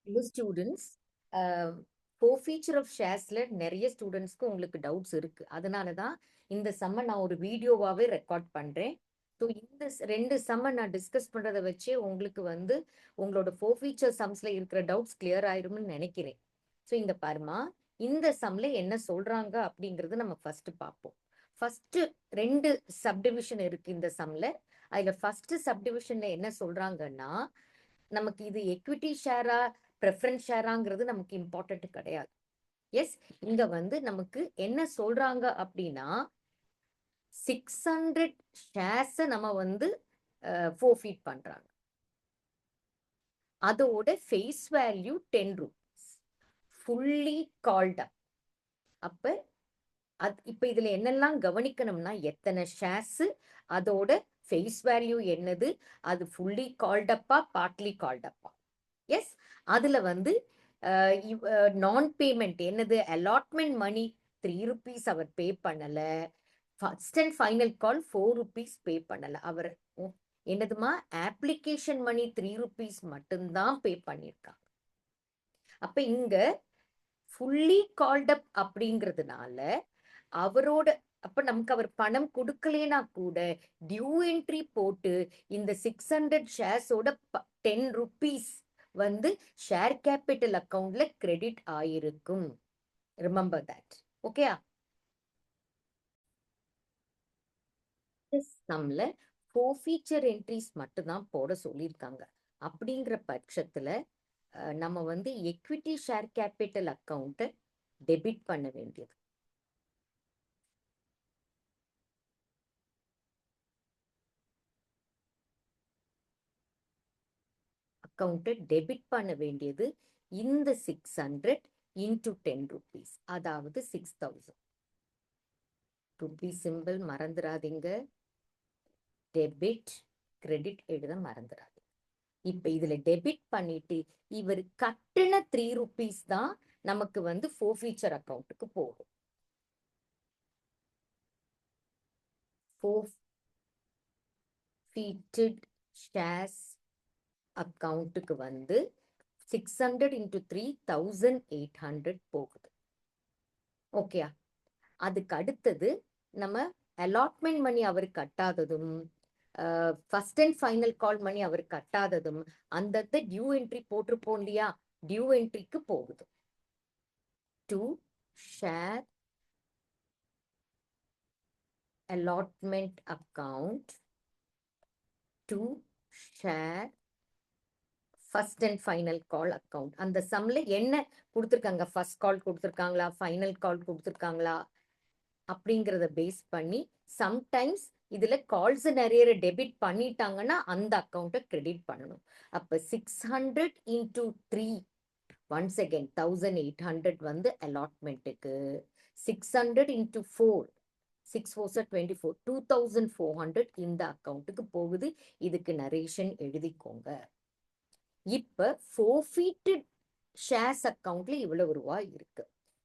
Hello students. Forfeiture of ஷேர்ஸ்ல நிறைய ஸ்டூடெண்ட்ஸ்க்கு உங்களுக்கு டவுட்ஸ் இருக்கு. அதனால தான் இந்த சம்ம நான் ஒரு வீடியோவாவே ரெக்கார்ட் பண்றேன். ஸோ இந்த ரெண்டு சம்ம நான் டிஸ்கஸ் பண்றதை வச்சே உங்களுக்கு உங்களோட forfeiture சம்ஸ்ல இருக்கிற டவுட்ஸ் கிளியர் ஆயிரும்னு நினைக்கிறேன். ஸோ இந்த பாருமா, இந்த சம்ல என்ன சொல்றாங்க அப்படிங்கறது நம்ம ஃபர்ஸ்ட் பார்ப்போம். ஃபர்ஸ்ட் ரெண்டு சப்டிவிஷன் இருக்கு இந்த சம்ல. அதுல ஃபர்ஸ்ட் சப்டிவிஷன்ல என்ன சொல்றாங்கன்னா, நமக்கு இது எக்விட்டி ஷேரா ப்ரெஃபரன்ஸ் ஷேராங்கிறது நமக்கு இம்பார்ட்டன்ட் கிடையாது. எஸ், இங்க நமக்கு என்ன சொல்றாங்க அப்படின்னா 600 ஷேர்ஸ் நம்ம ஃபோர்ஃபீட் பண்றாங்க. அதோட face value 10 rupees fully called up. அப்ப இப்ப இதுல என்னெல்லாம் கவனிக்கணும்னா, எத்தனை ஷேர்ஸ், அதோட ஃபேஸ் வேல்யூ என்னது, அது ஃபுல்லி கால்ட் அப்பா பார்ட்லி கால்ட் அப்பா. எஸ், அதுல நான் பேமெண்ட் என்னது, அலாட்மெண்ட் மணி 3 ரூபீஸ் அவர் பே பண்ணல. First and final call 4 rupees pay பண்ணல. அவர் என்னதுமா, அப்ளிகேஷன் மணி 3 ரூபீஸ் மட்டும்தான் பே பண்ணியிருக்காங்க. அப்ப இங்க ஃபுல்லி கால்ட் அப் அப்படிங்கிறதுனால அவரோட, அப்ப நமக்கு அவர் பணம் கொடுக்கலனா கூட டியூ என்ட்ரி போட்டு இந்த 600 ஷேர்ஸோட 10 ரூபீஸ் ஷேர் கேபிட்டல் அக்கவுண்ட்ல கிரெடிட் ஆயிருக்கும். Remember that. ஓகே, நம்மள ஃபோர்ஃபீச்சர் என்ட்ரிஸ் மட்டும் தான் போட சொல்லியிருக்காங்க. அப்படிங்கிற பட்சத்துல நம்ம equity share capital account debit பண்ண வேண்டியது. அக்கவுண்ட் டெபிட் பண்ண வேண்டியது இந்த 600 into 10 ரூபீஸ், அதாவது 6000 ரூபீஸ். சிம்பிள் மறந்துடாதீங்க, டெபிட் கிரெடிட் எழுத மறந்துடாதீங்க. இப்ப இதுல டெபிட் பண்ணிட்டு இவர் கட்டின 3 ரூபீஸ் தான் நமக்கு ஃபோர்ஃபீச்சர் அக்கவுண்ட்டுக்கு போகும். ஃபோர்ஃபீட்டட் ஷேர்ஸ் அக்கவுண்ட்டுக்கு 600 into 3 1800 போகுது. ஓகே, அதுக்கு அடுத்தது நம்ம அலாட்மெண்ட் மணி அவர் கட்டாததும், first and final call money அவர் கட்டாததும் அந்த டியூ என்ட்ரி போட்டிருப்போம் இல்லையா, டியூ என்ட்ரிக்கு போகுது. To share allotment account to share first and final call account. அந்த சம்ல என்ன கொடுத்துருக்காங்க, ஃபர்ஸ்ட் கால் கொடுத்துருக்காங்களா, ஃபைனல் கால் கொடுத்துருக்காங்களா அப்படிங்கிறத பேஸ் பண்ணி சம்டைம்ஸ் இதுல கால்ஸ் நிறைய டெபிட் பண்ணிட்டாங்கன்னா அந்த அக்கௌண்ட்டை கிரெடிட் பண்ணணும். அப்ப 600 into 3 ஒன்ஸ் அகேன் 1800 அலாட்மெண்ட்டுக்கு, 600 into 4 6 4 24 2400 இந்த அக்கௌண்ட்டுக்கு போகுது. இதுக்கு நரேஷன் எழுதிக்கோங்க. இப்ப ஃபோர்ஃபீட்டட் ஷேர்ஸ் அக்கவுண்ட்ல இவ்வளவு ரூபாய் இருக்கு.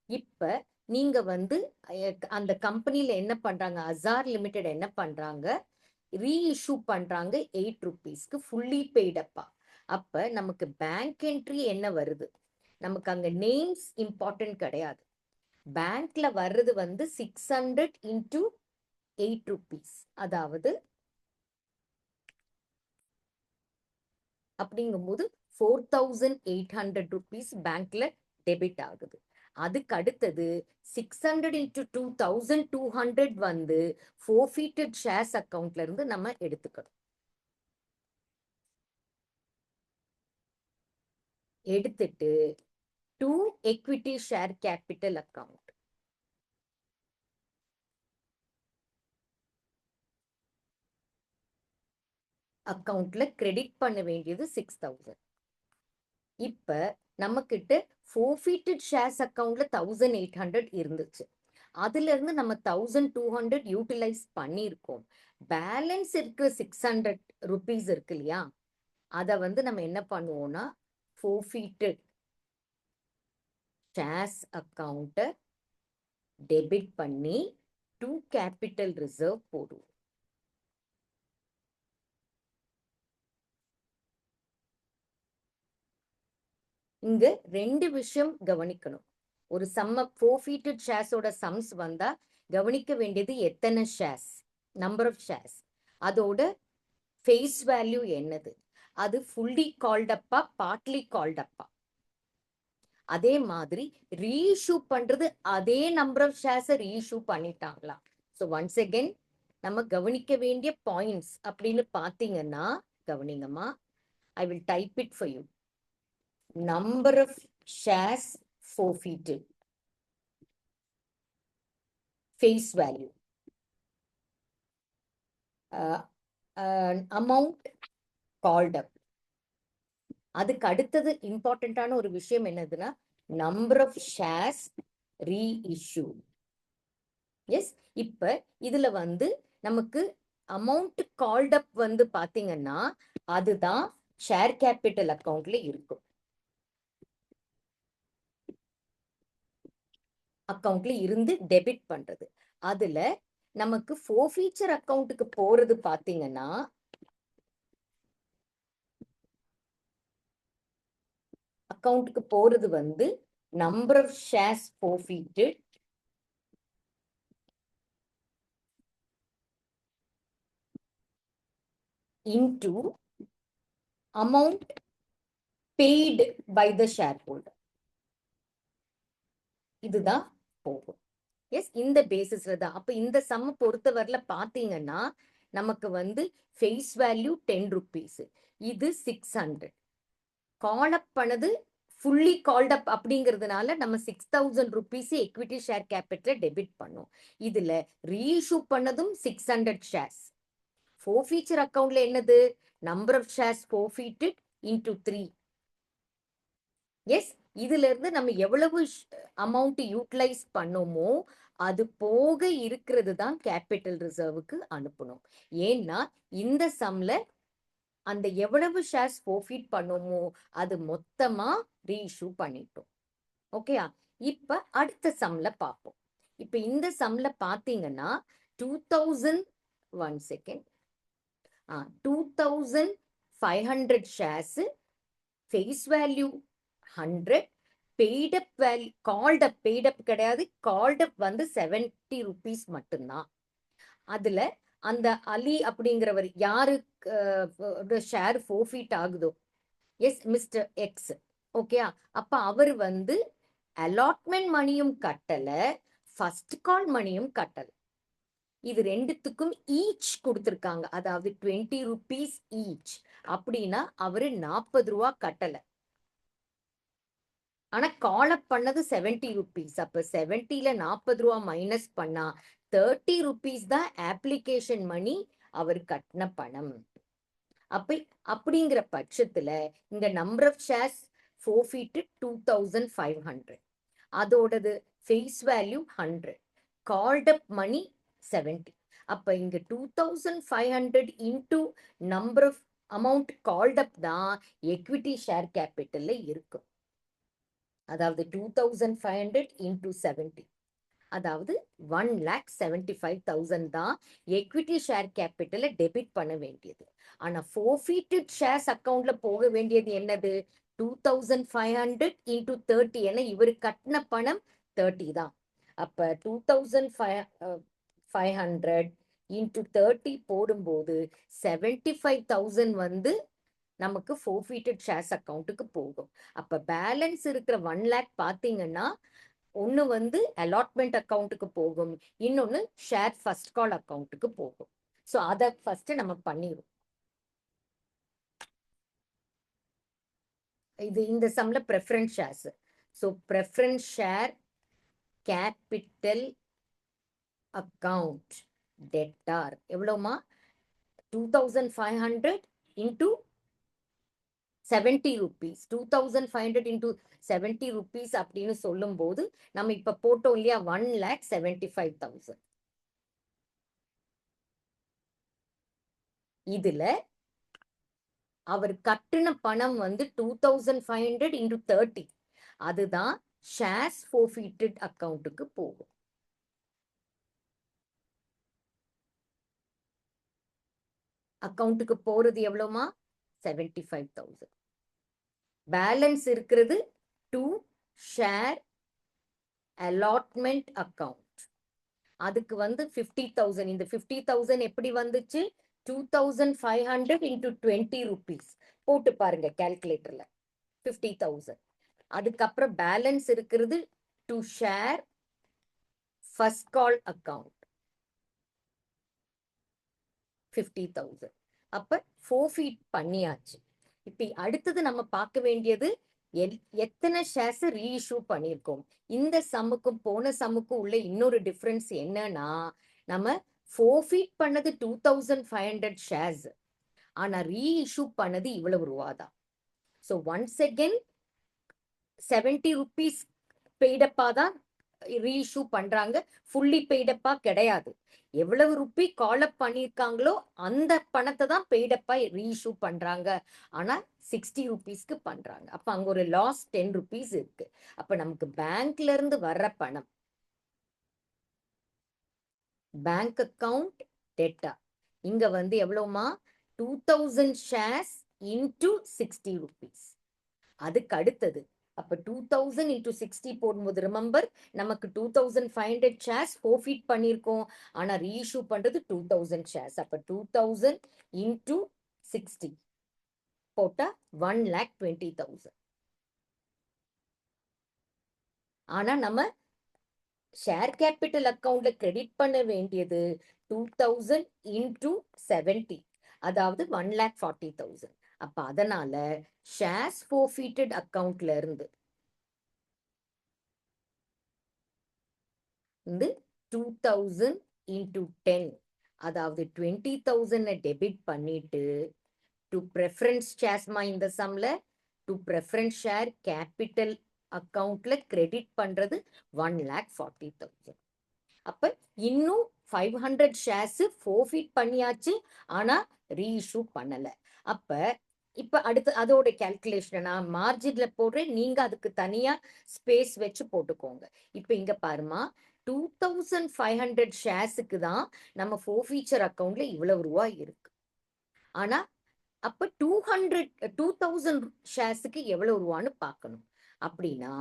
இப்ப நீங்க அந்த கம்பெனில என்ன பண்றாங்க, அசார் லிமிடெட் என்ன பண்றாங்க, ரீஇஷ்யூ பண்றாங்க 8 ரூபீஸ்க்கு ஃபுல்லி பெய்டப்பா. அப்ப நமக்கு பேங்க் என்ட்ரி என்ன வருது, நமக்கு அங்க நேம்ஸ் இம்பார்ட்டன்ட் கிடையாது. பேங்க்ல வர்றது 600 into 8 ரூபீஸ், அதாவது அப்படிங்கும்போது 4800 ரூபீஸ் பேங்க்ல டெபிட் ஆகுது. அதுக்கு அடுத்தது 600 into 2200 ஃபோர்ஃபீட்டட் ஷேர்ஸ் அக்கவுண்ட்ல இருந்து நம்ம எடுத்துக்கணும். எடுத்துட்டு to equity share capital account, அக்கவுண்ட்ல கிரெடிட் பண்ண வேண்டியது 6000. இப்ப நம்ம கிட்ட ஃபோர்ஃபீட்டட் ஷேர்ஸ் அக்கவுண்ட்ல 1800 இருந்துச்சு. அதுல இருந்து நம்ம 1200 யூட்டிலைஸ் பண்ணியிருக்கோம். பேலன்ஸ் இருக்கிற 600 ரூபீஸ் இருக்கு இல்லையா, அதை நம்ம என்ன பண்ணுவோம்னா ஃபோர்ஃபீட்டட் ஷேர்ஸ் அக்கவுண்ட்டை டெபிட் பண்ணி டு கேபிட்டல் ரிசர்வ் போடுவோம். இங்க ரெண்டு விஷயம் கவனிக்கணும். ஒரு சம்ம forfeited ஷேர்ஸோட சம்ஸ் வந்தா கவனிக்க வேண்டியது எத்தனை ஷேர்ஸ், நம்பர் ஆஃப் ஷேர்ஸ், அதோட ஃபேஸ் வேல்யூ என்னது, அது ஃபுல்லி கால்டப்பா பார்ட்லி கால்டப்பா. அதே மாதிரி ரீஇஷ்யூ பண்றது அதே நம்பர் ஆஃப் ஷேர்ஸை ரீஇஷ்யூ பண்ணிட்டாங்களா. ஸோ ஒன்ஸ் அகெயின் நம்ம கவனிக்க வேண்டிய பாயிண்ட்ஸ் அப்படின்னு பார்த்தீங்கன்னா, கவனிங்கம்மா, I will type it for you. Number of shares forfeited, face value, amount called up. அதுக்கு அடுத்தது இம்பார்ட்டன்டான ஒரு விஷயம் என்னதுன்னா number of shares reissue. Yes, இப்ப இதுல வந்து நமக்கு அமௌண்ட் கால்ட் அப் வந்து பாத்தீங்கன்னா அதுதான் ஷேர் கேபிட்டல் அக்கவுண்ட்ல இருக்கும். அக்கவுண்ட்ல இருந்து டெபிட் பண்றது. அதுல நமக்கு ஃபோர்ஃபீச்சர் அக்கவுண்ட்டுக்கு போறது பாத்தீங்கன்னா அக்கவுண்ட்டுக்கு போறது வந்து number of shares forfeited into amount paid by the shareholder. இதுதான் போகும். எஸ், இந்த பேசிஸ்ல தான். அப்ப இந்த சம் பொறுத்தவரையில பாத்தீங்கன்னா நமக்கு வந்து ஃபேஸ் வேல்யூ 10 rupees, இது 600. கால் அப் பண்ணது ஃபுல்லி கால்ட் அப் அப்படிங்கிறதுனால நம்ம 6000 rupees equity share capital debit பண்ணோம். இதுல ரீஇஷ்யூ பண்ணதும் 600 ஷேர்ஸ். ஃபோர்ஃபீச்சர் அக்கவுண்ட்ல என்னது number of shares forfeited into 3. Yes, இதுல இருந்து நம்ம எவ்வளவு அமௌண்ட் யூட்டிலைஸ் பண்ணோமோ அது போக இருக்கிறது தான் கேபிட்டல் ரிசர்வுக்கு அனுப்பணும். ஏன்னா இந்த சம்ல அந்த எவ்வளவு ஷேர்ஸ் forfeit பண்ணோமோ அது மொத்தமா ரீஇஷ்யூ பண்ணிட்டோம். ஓகேயா? இப்ப அடுத்த சம்ல பார்ப்போம். இப்ப இந்த சம்ல பாத்தீங்கன்னா 2000 1 second 2500 shares, face value 100, paid up value called up, paid up கிடையாது, கால்ட் அப் வந்து 70 rupees மட்டும்தான். அதுல அந்த அலி அப்படிங்கிறவர் யாருக்கு ஷேர் forfeit ஆகுதோ, எஸ் மிஸ்டர் எக்ஸ், ஓகேயா, அப்ப அவர் வந்து அலாட்மெண்ட் மணியும் கட்டல, ஃபர்ஸ்ட் கால் மணியும் கட்டல. இது ரெண்டுத்துக்கும் ஈச் கொடுத்திருக்காங்க, அதாவது 20 rupees ஈச். அப்படின்னா அவரு 40 ரூபா கட்டல, ஆனா கால் அப் பண்ணது 70 rupees. அப்ப 70ல 40 ரூபா மைனஸ் பண்ணா 30 rupees தான் அப்ளிகேஷன் மணி அவர் கட்டின பணம். அப்படிங்கிற பட்சத்துல இந்த நம்பர் ஆஃப் ஷேர்ஸ் forfeited 2500, அதோடது face value 100, called up money 70. அப்ப இங்க 2500 into number of amount called up தான் எக்விட்டி ஷேர் கேபிட்டல்ல இருக்கும். அதாவது 2500 இன்டு 70, அதாவது 1,75,000 தான் எக்விட்டி ஷேர் கேபிட்டல டெபிட் பண்ண வேண்டியது. ஆனா forfeited ஷேர்ஸ் அக்கவுண்ட்ல போக வேண்டியது என்னது 2500 இன்டு 30. ஏன்னா இவரு கட்டின பணம் 30 தான். அப்ப 2500 இன்டு 30 போடும்போது 75,000 வந்து நமக்கு forfeited ஷேர்ஸ் அக்கவுண்ட்டுக்கு போகும். அப்ப பேலன்ஸ் இருக்கிற 1 lakh பாத்தீங்கன்னா ஒன்னு வந்து அலாட்மெண்ட் அக்கவுண்ட்டுக்கு போகும், இன்னொன்னு ஷேர் ஃபர்ஸ்ட் கால் அக்கவுண்ட்டுக்கு போகும். ஸோ அதை ஃபர்ஸ்ட் நம்ம பண்ணிடுவோம். இது இந்த சம்ல preference shares. So preference share capital account டெட்டார் எவ்வளோமா 2500 இன்டூ 70 rupees. 2500 இன்டூ 70 rupees அப்படின்னு சொல்லும் போது நம்ம இப்ப போட்டோம் இல்லையா 1,75,000. இதுல அவர் கட்டின பணம் வந்து 2500 இன்டூ 30, அதுதான் ஷேர்ஸ் forfeited அக்கவுண்ட்டுக்கு போகும். அக்கவுண்ட்டுக்கு போறது எவ்வளவுமா 75,000. பேலன்ஸ் இருக்கிறது டு ஷேர் allotment account. அதுக்கு வந்து 50,000. இந்த 50,000 எப்படி வந்துச்சு? 2,500 into 20 rupees. போட்டு பாருங்க கால்குலேட்டர்ல. 50,000. அதுக்கப்புறம் பேலன்ஸ் இருக்கிறது to share first call account 50,000. அப்ப ஃபோர்ஃபீட் பண்ணியாச்சு. இப்ப அடுத்தது நம்ம பார்க்க வேண்டியது எத்தனை ஷேர்ஸ் ரீஇஷ்யூ பண்ணியிருக்கோம். இந்த சம்முக்கும் போன சம்முக்கும் உள்ள இன்னொரு டிஃபரன்ஸ் என்னன்னா, நம்ம ஃபோர்ஃபீட் பண்ணது 2,500 ஷேர்ஸ், ஆனா ரீஇஷ்யூ பண்ணது இவ்வளவு ரூபாதான். ஸோ ஒன்ஸ் அகெயின் 70 rupees பெய்டப்பா தான் ரீஇஷ்யூ பண்றாங்க, ஃபுல்லி பெய்டப்பா கிடையாது. எவ்வளவு ருப்பி காலப் பண்ணியிருக்காங்களோ அந்த பணத்தை தான் பெய்டப்பா ரீஇஷ்யூ பண்றாங்க. ஆனா 60 rupeesக்கு பண்றாங்க. அப்ப அங்க ஒரு லாஸ் 10 rupees இருக்கு. அப்ப நமக்கு பேங்க்ல இருந்து வர்ற பணம், பேங்க் அக்கவுண்ட் டெட்டா, இங்க வந்து எவ்வளவுமா 2000 ஷேர்ஸ் இன்டு 60 rupees. அதுக்கு அடுத்தது அப்ப 2000 into 60 போடும்போது ரிமெம்பர் நமக்கு 2,500 ஷேர்ஸ் ஃபோர்ஃபீட் பண்ணியிருக்கோம், ஆனா ரீஇஷ்யூ பண்றது 2,000 ஷேர்ஸ். அப்ப 2,000 into 60 போட்டா 1,20,000. ஆனா நம்ம ஷேர் கேபிட்டல் அக்கவுண்ட்ல கிரெடிட் பண்ண வேண்டியது 2,000 into 70, அதாவது 1,40,000. அப்ப அதனால ஷேர்ஸ் ஃபோர்ஃபீட்டட் அக்கவுண்ட்ல இருந்து 2,000 into 10, அதாவது 20,000 டெபிட் பண்ணிட்டு டு ப்ரெஃபரன்ஸ் ஷேர்ஸ்மா இந்த சம்ல டு ப்ரெஃபரன்ஸ் ஷேர் கேபிட்டல் அக்கவுண்ட்ல கிரெடிட் பண்றது 1,40,000. அப்ப இன்னும் 500 ஷேர்ஸ் ஃபோர்ஃபீட் பண்ணியாச்சு, ஆனா ரீஇஷ்யூ பண்ணல. அப்ப இப்ப அடுத்து அதோட கேல்குலேஷன் நான் மார்ஜின்ல போடுறேன், நீங்க அதுக்கு தனியா ஸ்பேஸ் வச்சு போட்டுக்கோங்க. இப்ப இங்க பாருமா 2,500 ஷேர்ஸுக்கு தான் நம்ம ஃபோர்ஃபீச்சர் அக்கவுண்ட்ல இவ்வளவு ரூபாய் இருக்கு. ஆனா அப்ப 2,000 ஷேர்ஸுக்கு எவ்வளவு ரூபான்னு பார்க்கணும். அப்படின்னா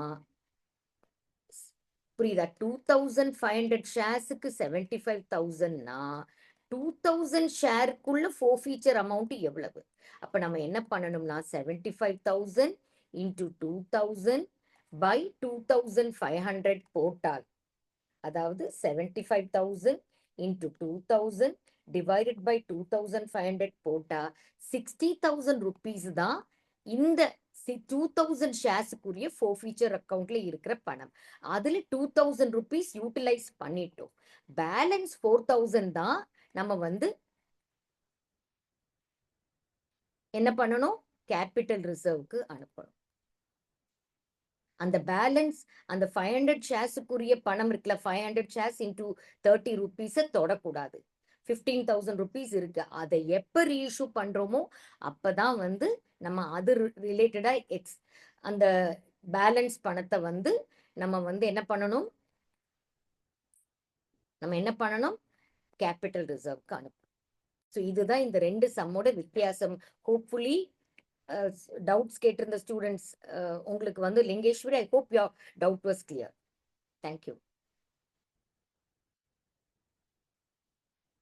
புரியுதா? 2,500 ஷேர்ஸுக்கு 75,000னா 2,000 ஷேருக்குள்ள ஃபோர்ஃபீச்சர் அமௌண்ட் எவ்வளவு? அப்ப நம்ம என்ன பண்ணணும்னா 75,000 into 2,000 by 2,500 போட்டால், அதாவது 75,000 into 2,000 divided by 2,500 போட்டா 60,000 rupees தான் இந்த 2,000 ஷேர்ஸுக்குரிய ஃபோர்ஃபீச்சர் அக்கவுண்ட்ல இருக்கிற பணம். அதுல 2,000 rupees யூட்டிலைஸ் பண்ணிட்டோம். பேலன்ஸ் 4,000 தான் நம்ம வந்து என்ன பண்ணணும்? கேபிட்டல் ரிசர்வ்க்கு அனுப்பணும். அந்த பேலன்ஸ் அந்த 500 ஷேர்ஸுக்குரிய பணம் இருக்குல்ல, 500 ஷேர்ஸ் இன்டூ 30 rupees தொடக்கூடாது. 15,000 rupees இருக்கு. அதை எப்ப ரீஇஷ்யூ பண்றோமோ அப்பதான் வந்து நம்ம அது ரிலேட்டடா அந்த பேலன்ஸ் பணத்தை வந்து நம்ம வந்து என்ன பண்ணணும்? கேபிட்டல் ரிசர்வ்க்கு அனுப்பணும். ஸோ இதுதான் இந்த ரெண்டு சம்மோட வித்தியாசம். ஹோப்ஃபுல்லி டவுட்ஸ் கேட்டிருந்த ஸ்டூடெண்ட்ஸ் உங்களுக்கு வந்து Lingeswari, I hope your doubt was clear. Thank you.